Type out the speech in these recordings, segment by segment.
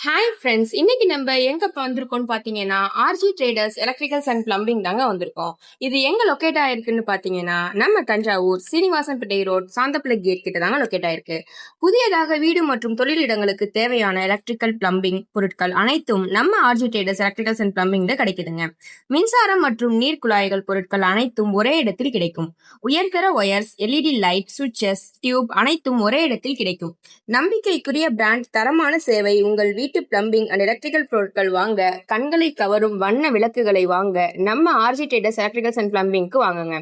Hi friends, இன்னைக்கு நம்ம எங்க வந்திருக்கோம்னு பாத்தீங்கன்னா RG traders electricals and plumbing தாங்க வந்திருக்கோம். இது எங்க லொக்கேட் ஆயிருக்குன்னு பாத்தீங்கன்னா நம்ம தஞ்சாவூர் சீனிவாசன்பேட்டை ரோட் சாந்தப்பிள்ளை கேட் கிட்ட தாங்க லொக்கேட் ஆயிருக்கு. புதியதாக வீடு மற்றும் தொழிலிடங்களுக்கு தேவையான எலக்ட்ரிக்கல் பிளம்பிங் பொருட்கள் அனைத்தும் நம்ம ஆர்ஜி ட்ரேடர்ஸ் எலக்ட்ரிக்கல்ஸ் அண்ட் பிளம்பிங்ல கிடைக்குதுங்க. மின்சாரம் மற்றும் நீர் குழாய்கள் பொருட்கள் அனைத்தும் ஒரே இடத்தில் கிடைக்கும். உயர்தர ஒயர்ஸ், எல்இடி லைட், சுவிட்சஸ், டியூப் அனைத்தும் ஒரே இடத்தில் கிடைக்கும். நம்பிக்கைக்குரிய பிராண்ட், தரமான சேவை. உங்கள் வீட்டு பிளம்பிங் அண்ட் எலக்ட்ரிக்கல் பொருட்கள் வாங்க, கண்களை கவரும் வண்ண விளக்குகளை வாங்க நம்ம ஆர்ஜி ட்ரேடர்ஸ் எலக்ட்ரிக்கல்ஸ் அண்ட் பிளம்பிங்க்கு வாங்குங்க.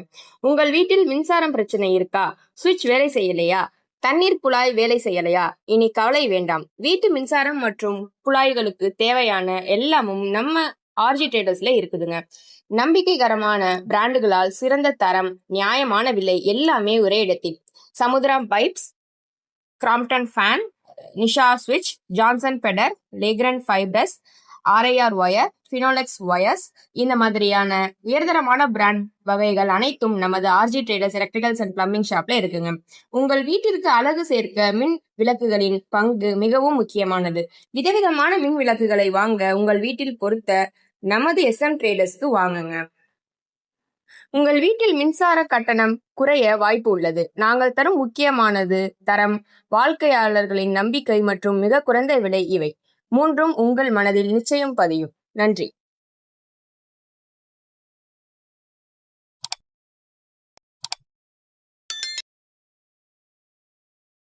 உங்கள் வீட்டில் மின்சாரம் பிரச்சனை இருக்கா? சுவிட்ச் வேலை செய்யலையா? தண்ணீர் குழாய் வேலை செய்யலையா? இனி கவலை வேண்டாம். வீட்டு மின்சாரம் மற்றும் குழாய்களுக்கு தேவையான எல்லாமும் நம்ம ஆர்ஜி ட்ரேடர்ஸ்ல இருக்குதுங்க. நம்பிக்கைகரமான பிராண்டுகளால் சிறந்த தரம், நியாயமான விலை எல்லாமே ஒரே இடத்தில். Samudra pipes, Crompton fan, Nisha ஸ்விட்ச், Johnson Pedder, Legrand Fybros, RIR wire, Finolex wires, இந்த மாதிரியான உயர்தரமான பிராண்ட் வகைகள் அனைத்தும் நமது RG traders electricals and plumbing ஷாப்ல இருக்குங்க. உங்கள் வீட்டிற்கு அழகு சேர்க்க மின் விளக்குகளின் பங்கு மிகவும் முக்கியமானது. விதவிதமான மின் விளக்குகளை வாங்க உங்கள் வீட்டில் பொருத்த நமது SM ட்ரேடர்ஸ்க்கு வாங்குங்க. உங்கள் வீட்டில் மின்சார கட்டணம் குறைய வாய்ப்பு உள்ளது. நாங்கள் தரும் முக்கியமானது தரம், வாழ்க்கையாளர்களின் நம்பிக்கை மற்றும் மிக குறைந்த விலை. இவை மூன்றும் உங்கள் மனதில் நிச்சயம் பதியும். நன்றி.